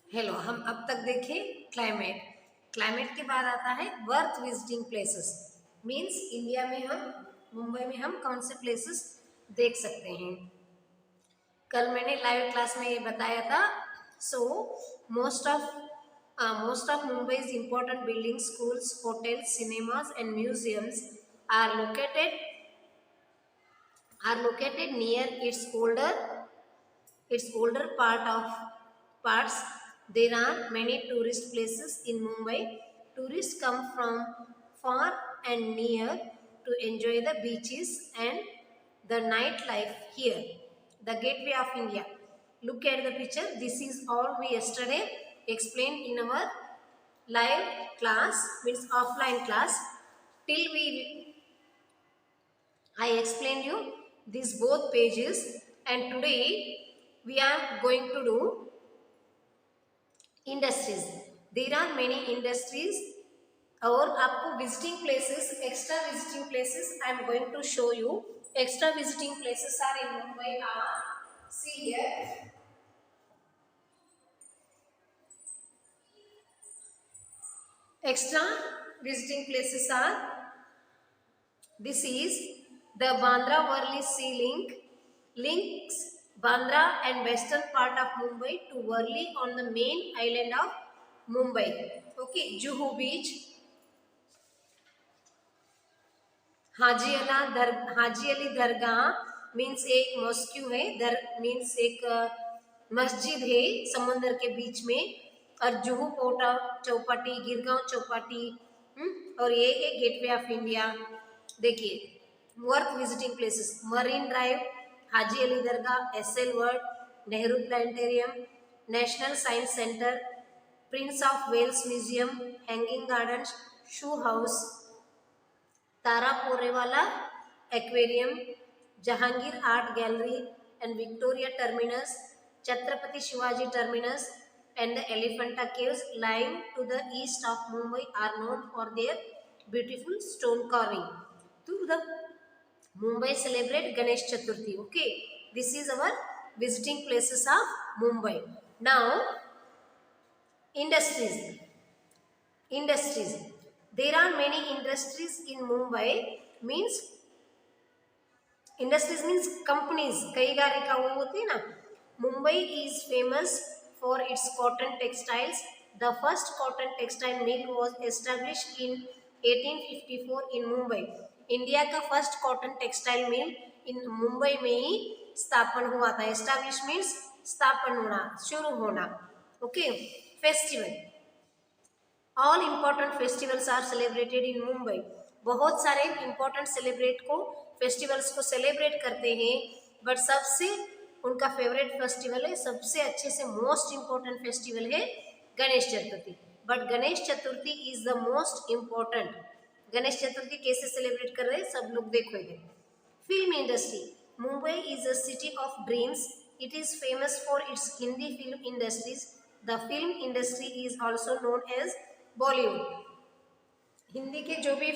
Hello, हम अब तक देखे क्लाइमेट। क्लाइमेट के बाद आता है worth visiting places. Means India में हम मुंबई में हम कौन से प्लेसेस देख सकते हैं। कल मैंने लाइव क्लास में ये बताया था। So most of Mumbai important building, schools, hotels, cinemas and museums are located near its older parts. There are many tourist places in Mumbai. Tourists come from far and near to enjoy the beaches and the nightlife here. The Gateway of India. Look at the picture. This is all we yesterday explained in our live class, means offline class. Till I explained you these both pages, and today we are going to do industries. There are many industries. और आपको visiting places, extra visiting places I am going to show you. Extra visiting places are in Mumbai are, see here. Extra visiting places are, this is the Bandra Worli Sea Link, links Bandra and western part of Mumbai to Worli on the main island of Mumbai. Okay, Juhu Beach. Haji Ali Dargah means एक mosque है, means एक मस्जिद है समुद्र के बीच में. और जुहू कोटा चौपाटी, गिरगांव चौपाटी, और ये है गेटवे ऑफ इंडिया. देखिए, worth visiting places: Marine Drive, Haji Ali Dargah, EsselWorld, Nehru Planetarium, National Science Centre, Prince of Wales Museum, Hanging Garden, Shoe House, Taraporewala Aquarium, Jehangir Art Gallery and Victoria Terminus, Chhatrapati Shivaji Terminus and the Elephanta caves lying to the east of Mumbai are known for their beautiful stone carving. To the Mumbai celebrate Ganesh Chaturthi. Okay, this is our visiting places of Mumbai. Now, industries. There are many industries in Mumbai. Industries means companies. कईगारिका वो होती है ना. Mumbai is famous for its cotton textiles. The first cotton textile mill was established in 1854 in Mumbai. India का first cotton textile mill इन मुंबई में ही स्थापन हुआ था. Establish means स्थापन होना, शुरू होना. Okay. Festival. All important festivals are celebrated in Mumbai. बहुत सारे इम्पोर्टेंट फेस्टिवल्स को सेलिब्रेट करते हैं, बट सबसे उनका फेवरेट फेस्टिवल है, सबसे अच्छे से मोस्ट इम्पोर्टेंट फेस्टिवल है Ganesh Chaturthi. But Ganesh Chaturthi is the most important. Ganesh Chaturthi कैसे सेलिब्रेट कर रहे हैं सब लोग देखो इधर. Film industry. Mumbai is a city of dreams. It is famous for its Hindi film industries. The film industry is also known as Bollywood. Hindi के जो भी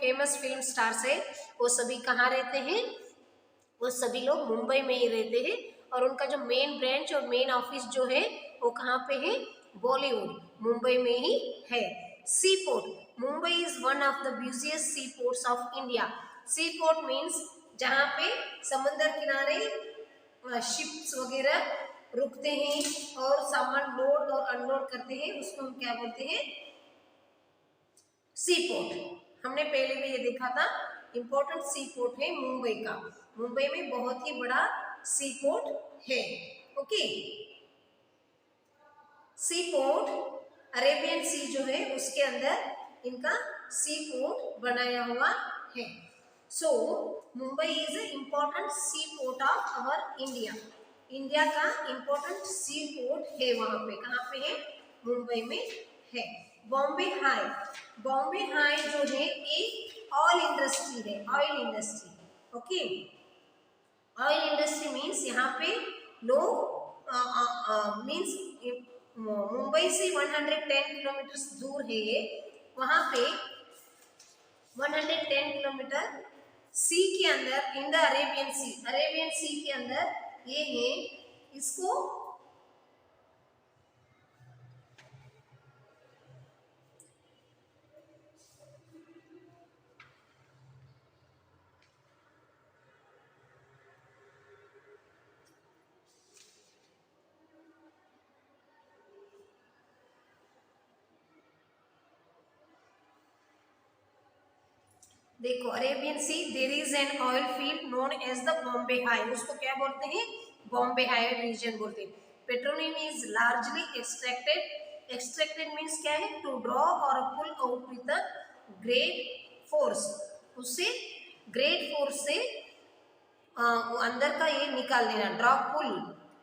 फेमस फिल्म स्टार्स है वो सभी कहाँ रहते हैं? वो सभी लोग मुंबई में ही रहते हैं. और उनका जो मेन ब्रांच और मेन ऑफिस जो है वो कहाँ पे है? बॉलीवुड, मुंबई में ही है. Sea port. Mumbai is one of the busiest sea ports of India. Sea port means जहाँ पे समुद्र किनारे शिप्स वगैरह रुकते हैं और सामान लोड और अनलोड करते हैं, उसको हम क्या बोलते हैं? सी पोर्ट. हमने पहले भी ये देखा था. इंपॉर्टेंट सी पोर्ट है मुंबई का. मुंबई में बहुत ही बड़ा सी पोर्ट है. ओके. सी पोर्ट अरेबियन सी जो है उसके अंदर इनका सी पोर्ट बनाया हुआ है. So Mumbai is a important sea port of our India. India का इम्पोर्टेंट सी पोर्ट है. वहां पे कहाँ पे है? मुंबई में है. बॉम्बे हाई. बॉम्बे हाई जो है एक ऑयल इंडस्ट्री है, oil industry. Okay. Oil industry means यहाँ पे लोग मीन्स मुंबई से 110 किलोमीटर दूर है ये. वहाँ पे 110 किलोमीटर सी के अंदर, इन द अरेबियन सी के अंदर ये है. इसको देखो Arabian sea there is an oil field known as the Bombay high, उसको क्या बोलते हैं, बॉम्बे हाई रीजन बोलते हैं। Petroleum is largely extracted, extracted means क्या है, टू ड्रॉ और pull out with the great force, उससे ग्रेट फोर्स से वो अंदर का ये निकाल देना, ड्रॉ पुल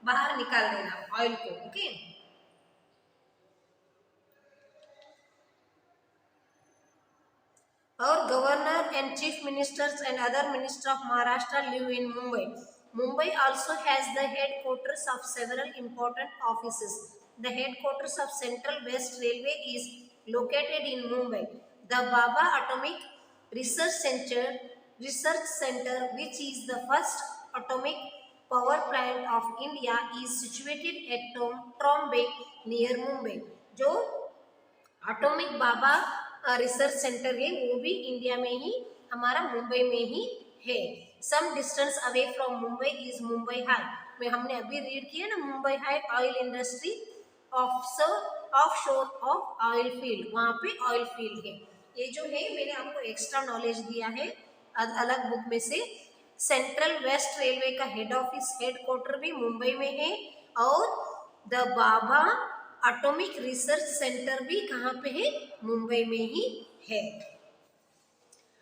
बाहर निकाल देना ऑयल को। ओके और governor and chief ministers and other minister of Maharashtra live in Mumbai. Mumbai also has the headquarters of several important offices. The headquarters of Central West Railway is located in Mumbai. The Baba Atomic Research Center, which is the first atomic power plant of India, is situated at Trombay near Mumbai. जो atomic बाबा research centre है वो भी India में ही, हमारा मुंबई में ही है। Some distance away from Mumbai is Mumbai high, में हमने अभी रीड किया ना, Mumbai high oil industry offshore of oil field, वहाँ पे ऑयल फील्ड है। ये जो है मैंने आपको एक्स्ट्रा नॉलेज दिया है अलग बुक में से। सेंट्रल वेस्ट रेलवे का हेड ऑफिस हेडक्वार्टर भी मुंबई में है और the Baba atomic research centre भी कहाँ पे है, मुंबई में ही है।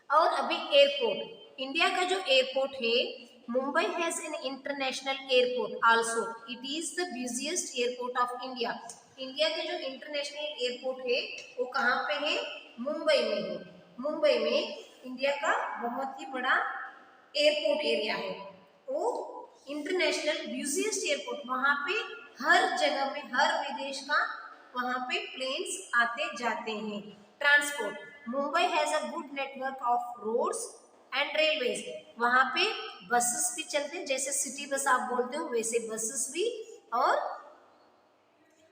और अभी एयरपोर्ट, इंडिया का जो एयरपोर्ट है, Mumbai has an international airport also, it is the busiest airport of India. India का जो इंटरनेशनल एयरपोर्ट है वो कहाँ पे है, मुंबई में है। मुंबई में इंडिया का बहुत ही बड़ा एयरपोर्ट एरिया है, वो इंटरनेशनल बिजिएस्ट एयरपोर्ट, वहाँ पे हर जगह में हर विदेश का वहाँ पे प्लेन्स आते जाते हैं। Transport, Mumbai has a good network of roads and railways, वहाँ पे बसेस भी चलते हैं, जैसे सिटी बस आप बोलते हो वैसे बसेस भी, और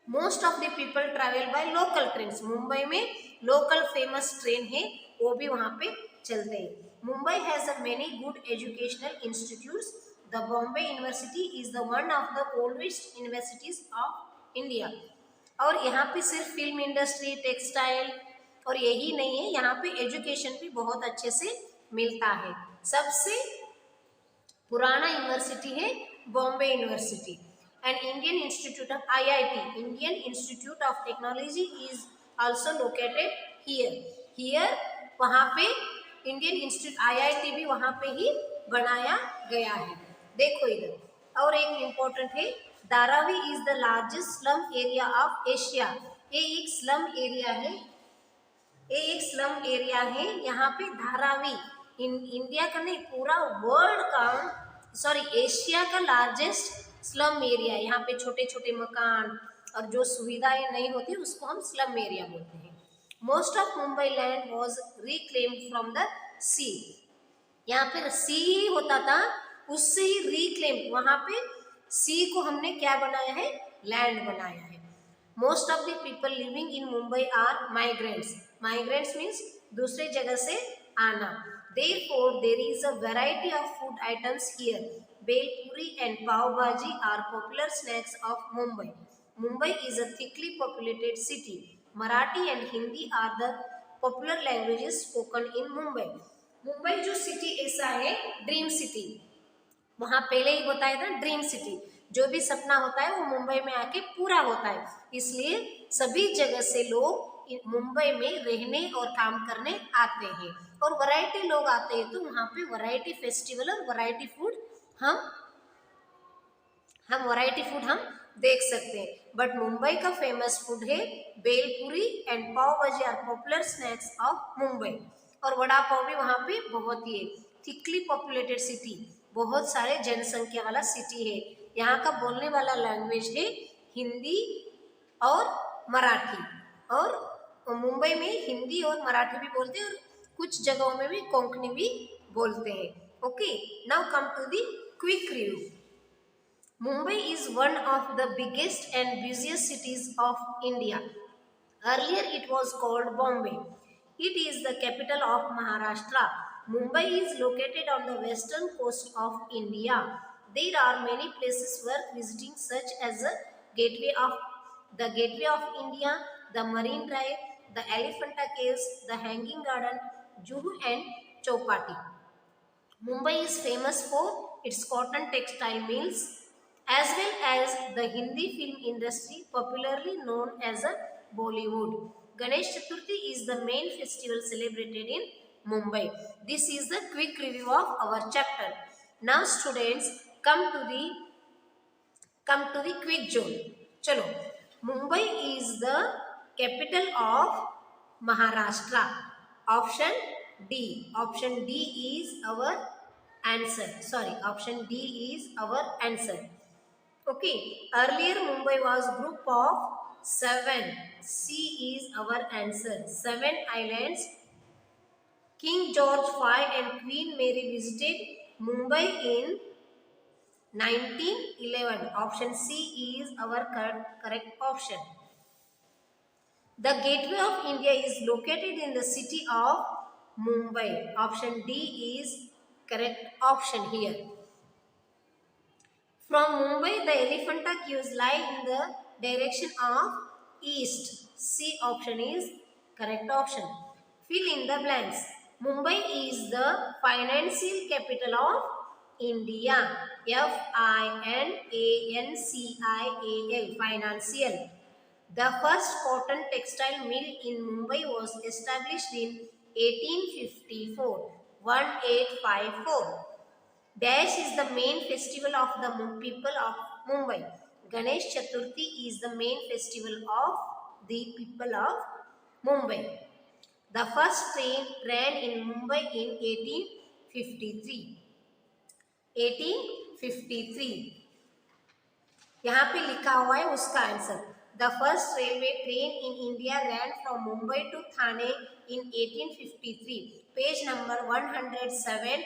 most of the people travel by local train, Mumbai में लोकल फेमस ट्रेन है वो भी वहाँ पे चलते हैं। Mumbai has a many good educational institutes, the Bombay university is the one of the oldest universities of India. और यहाँ पे सिर्फ फिल्म इंडस्ट्री, टेक्सटाइल और यही नहीं है, यहाँ पे एजुकेशन भी बहुत अच्छे से मिलता है। सबसे पुराना यूनिवर्सिटी है Bombay university. And Indian institute of IIT, Indian institute of technology is also located here. Here वहाँ पे इंडियन इंस्टीट्यूट IIT भी वहाँ पे ही बनाया गया है। देखो इधर और एक इम्पोर्टेंट है, Dharavi is the largest slum area of Asia. ये एक स्लम एरिया है, ये एक स्लम एरिया है, यहाँ पे धारावी इंडिया का नहीं पूरा वर्ल्ड का, सॉरी एशिया का लार्जेस्ट स्लम एरिया। यहाँ पे छोटे छोटे मकान और जो सुविधाएं नहीं होती उसको हम स्लम एरिया बोलते हैं। Most of Mumbai land was reclaimed from the sea, यहाँ पे सी होता था उससे ही रिक्लेम, वहाँ पे सी को हमने क्या बनाया है, लैंड बनाया है। Most of the people living in Mumbai are migrants, migrants means दूसरे जगह से आना। Therefore, there is a variety of food items here. Bel puri and pav bhaji are popular snacks of Mumbai. Mumbai is a thickly populated city. Marathi and Hindi are the popular languages spoken in Mumbai. Mumbai जो city ऐसा है dream city, वहाँ पहले ही बताया था dream city, जो भी सपना होता है वो मुंबई में आके पूरा होता है, इसलिए सभी जगह से लोग मुंबई में रहने और काम करने आते हैं। और वैरायटी लोग आते हैं तो वहाँ पे वैरायटी फेस्टिवल और वैरायटी फूड हम वैरायटी फूड हम देख सकते हैं। बट मुंबई का फेमस फूड है bhelpuri and pav bhaji are popular snacks of Mumbai. और वड़ा पाव भी वहाँ पे बहुत ही है। थिकली पॉपुलेटेड सिटी, बहुत सारे जनसंख्या वाला सिटी है। यहाँ का बोलने वाला लैंग्वेज है हिंदी और मराठी, और मुंबई में हिंदी और मराठी भी बोलते हैं और कुछ जगहों में भी कोंकणी भी बोलते हैं। Okay, now come to the quick review. Mumbai is one of the biggest and busiest cities of India. Earlier it was called Bombay. It is the capital of Maharashtra. Mumbai is located on the western coast of India. There are many places worth visiting such as the Gateway of India, the Marine Drive, the Elephanta Caves, the Hanging Garden, Juhu and Chowpatty. Mumbai is famous for its cotton textile mills as well as the Hindi film industry, popularly known as a Bollywood. Ganesh Chaturthi is the main festival celebrated in Mumbai. This is the quick review of our chapter. Now students, come to the quiz zone. Chalo. Mumbai is the capital of Maharashtra. Option D. Option D is our answer. Sorry, option D is our answer. Okay. Earlier Mumbai was group of 7. C is our answer. 7 islands. King George V and Queen Mary visited Mumbai in 1911. Option C is our correct option. The Gateway of India is located in the city of Mumbai. Option D is correct option here. From Mumbai, the Elephanta Caves lie in the direction of east. C option is correct option. Fill in the blanks. Mumbai is the financial capital of India. Financial. Financial. The first cotton textile mill in Mumbai was established in 1854. 1854. Dash is the main festival of the people of Mumbai. Ganesh Chaturthi is the main festival of the people of Mumbai. The first train ran in Mumbai in 1853. 1853. यहाँ पे लिखा हुआ है उसका answer. The first railway train in India ran from Mumbai to Thane in 1853. Page number 107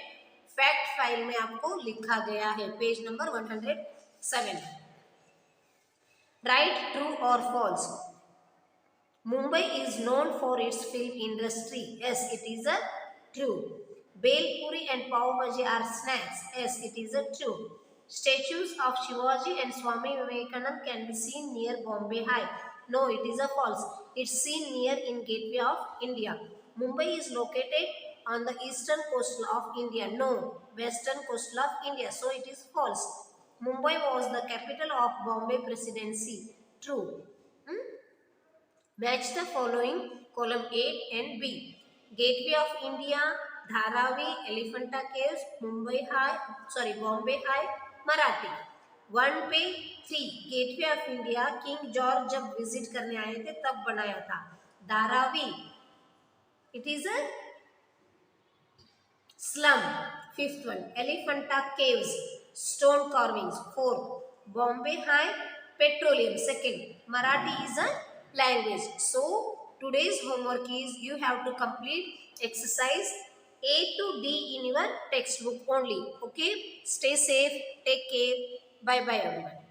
fact file में आपको लिखा गया है. Page number 107. राइट, ट्रू और false. Mumbai is known for its film industry. Yes, it is a true. Bel puri and pav bhaji are snacks. Yes, it is a true. Statues of Shivaji and Swami Vivekanand can be seen near Bombay High. No, it is a false. It's seen near in Gateway of India. Mumbai is located on the eastern coast of India. No, western coast of India. So it is false. Mumbai was the capital of Bombay Presidency. True. Match the following column A and B. Gateway of India, Dharavi, Elephanta Caves, Bombay High, Marathi. 1 पे 3 gateway of India king George जब visit करने आए थे तब बनाया था. Dharavi, it is a slum. 5th one, Elephanta Caves, stone carvings. 4th, Bombay High, petroleum. 2nd, Marathi is a language. So today's homework is you have to complete exercise A to D in your textbook only. Okay, stay safe, take care, bye bye everyone.